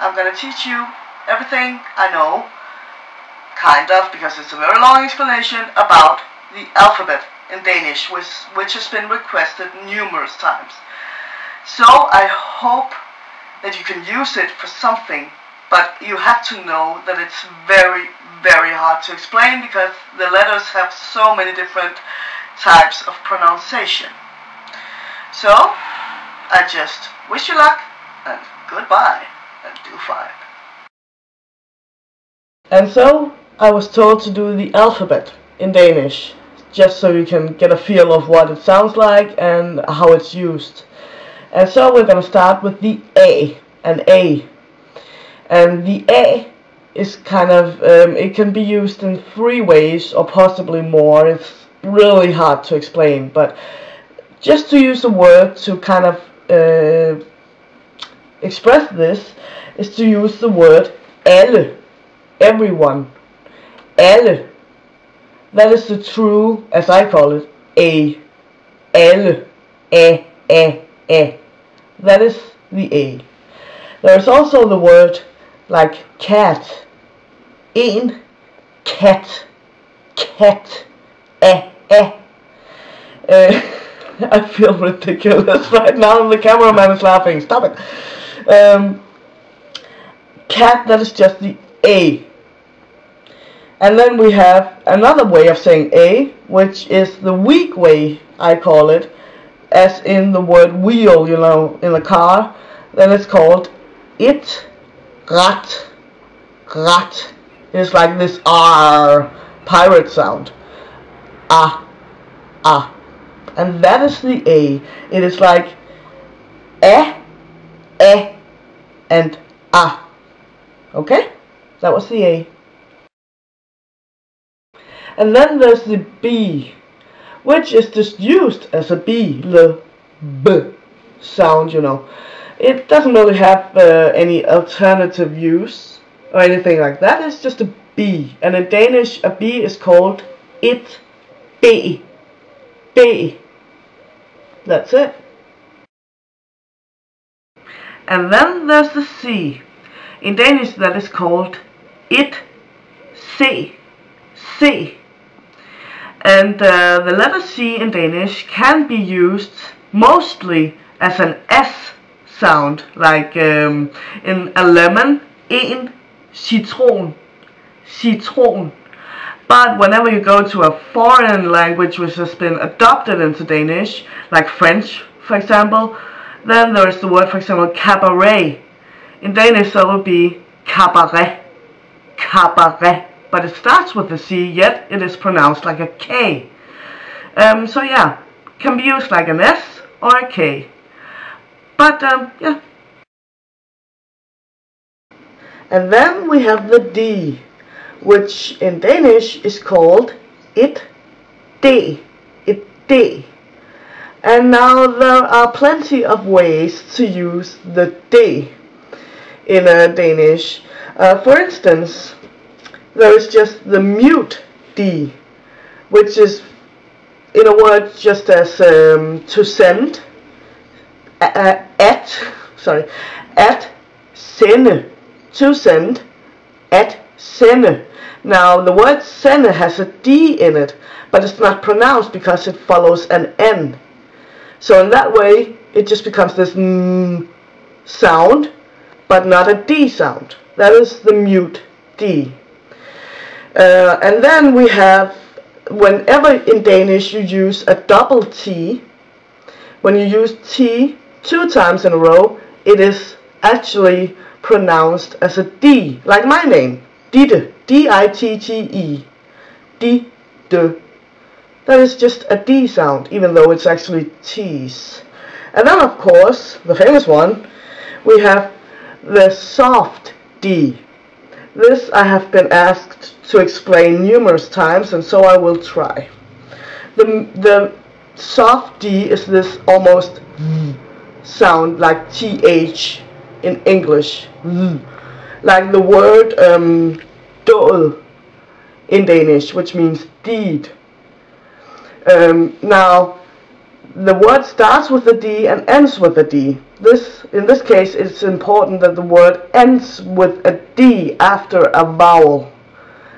I'm gonna teach you everything I know, kind of, because it's a very long explanation about the alphabet in Danish, which has been requested numerous times. So I hope that you can use it for something, but you have to know that it's very, very hard to explain because the letters have so many different types of pronunciation. So I just wish you luck and goodbye and do fine. And so I was told to do the alphabet in Danish, just so you can get a feel of what it sounds like and how it's used. And so we're going to start with the A, an A. And the A is kind of, it can be used in 3 ways or possibly more. It's really hard to explain, but just to use the word to kind of express this is to use the word alle, everyone, alle. That is the true, as I call it, A, alle, A. That is the A. There is also the word like cat, en, cat, I feel ridiculous right now, and the cameraman is laughing. Stop it. Cat, that is just the A. And then we have another way of saying A, which is the weak way, I call it, as in the word wheel, you know, in the car. Then it's called it, rat. It's like this R pirate sound. Ah. And that is the A. It is like and ah. Okay? That was the A. And then there's the B, which is just used as a B, the B sound, you know. It doesn't really have any alternative use or anything like that. It's just a B. And in Danish, a B is called it, B. That's it. And then there's the C. In Danish, that is called it, C. And the letter C in Danish can be used mostly as an S sound, like in a lemon, en, citron. But whenever you go to a foreign language which has been adopted into Danish, like French, for example, then there is the word, for example, cabaret. In Danish, that would be cabaret. But it starts with a C, yet it is pronounced like a K. So yeah, can be used like an S or a K. But yeah. And then we have the D, which in Danish is called it, D. And now there are plenty of ways to use the D in Danish. For instance, there is just the mute D, which is in a word just as to send, at sende, to send, at sende. Now the word sende has a D in it, but it's not pronounced because it follows an N. So in that way, it just becomes this sound, but not a D sound. That is the mute D. And then we have, whenever in Danish you use a double T, when you use T 2 times in a row, it is actually pronounced as a D, like my name, Ditte, D-I-T-T-E, Ditte. That is just a D sound, even though it's actually T's. And then, of course, the famous one, we have the soft D. This I have been asked to explain numerous times, and so I will try. The soft D is this almost sound like TH in English, like the word dåd in Danish, which means deed. Now, the word starts with a D and ends with a D. In this case, it's important that the word ends with a D after a vowel.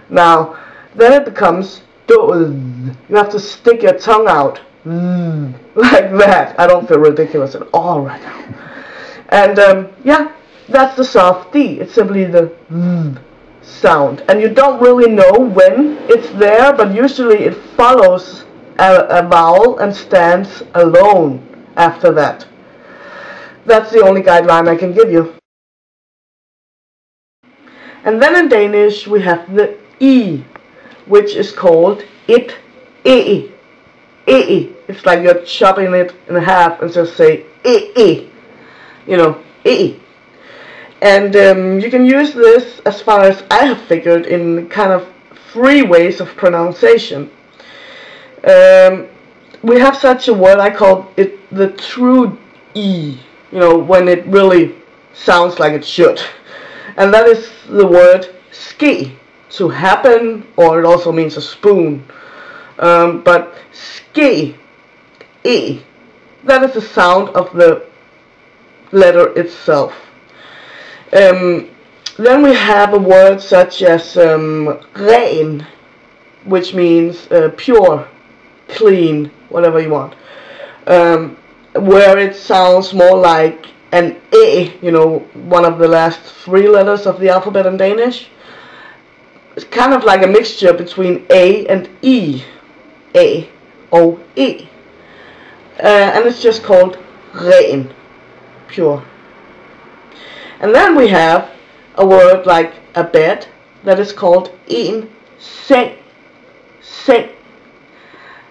Now, then it becomes død. You have to stick your tongue out like that. I don't feel ridiculous at all right now. And yeah, that's the soft D. It's simply the sound. And you don't really know when it's there, but usually it follows a vowel and stands alone after that. That's the only guideline I can give you. And then in Danish we have the E, which is called it, e. It's like you're chopping it in half and just say e. You know, e. And you can use this, as far as I have figured, in kind of 3 ways of pronunciation. We have such a word, I call it the true E, you know, when it really sounds like it should. And that is the word ske, to happen, or it also means a spoon. But ske, E, that is the sound of the letter itself. Then we have a word such as ren, which means pure, clean, whatever you want, where it sounds more like an e, you know, one of the last 3 letters of the alphabet in Danish. It's kind of like a mixture between A and E, A, O, E, and it's just called ren, pure. And then we have a word like a bed that is called en seng,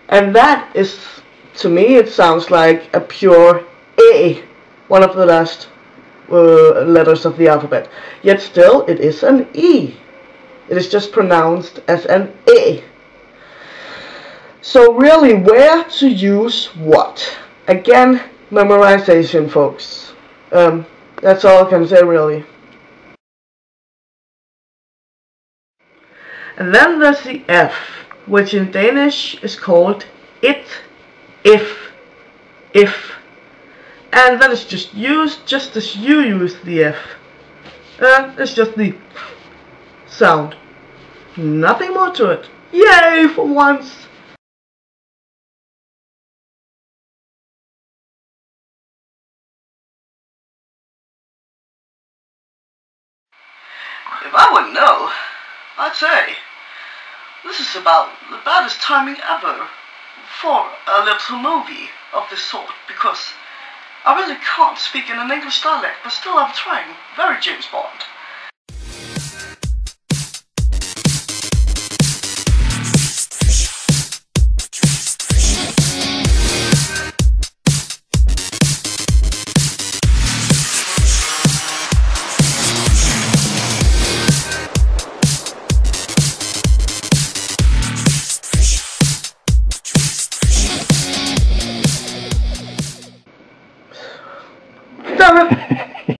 and that is, to me, it sounds like a pure A, one of the last letters of the alphabet. Yet still, it is an E. It is just pronounced as an A. So really, where to use what? Again, memorization, folks. That's all I can say, really. And then there's the F, which in Danish is called it, if. And that is just used just as you use the F. It's just the sound. Nothing more to it. Yay, for once! If I would know, I'd say this is about the baddest timing ever for a little movie of this sort, because I really can't speak in an English dialect, but still I'm trying. Very James Bond. Damn it!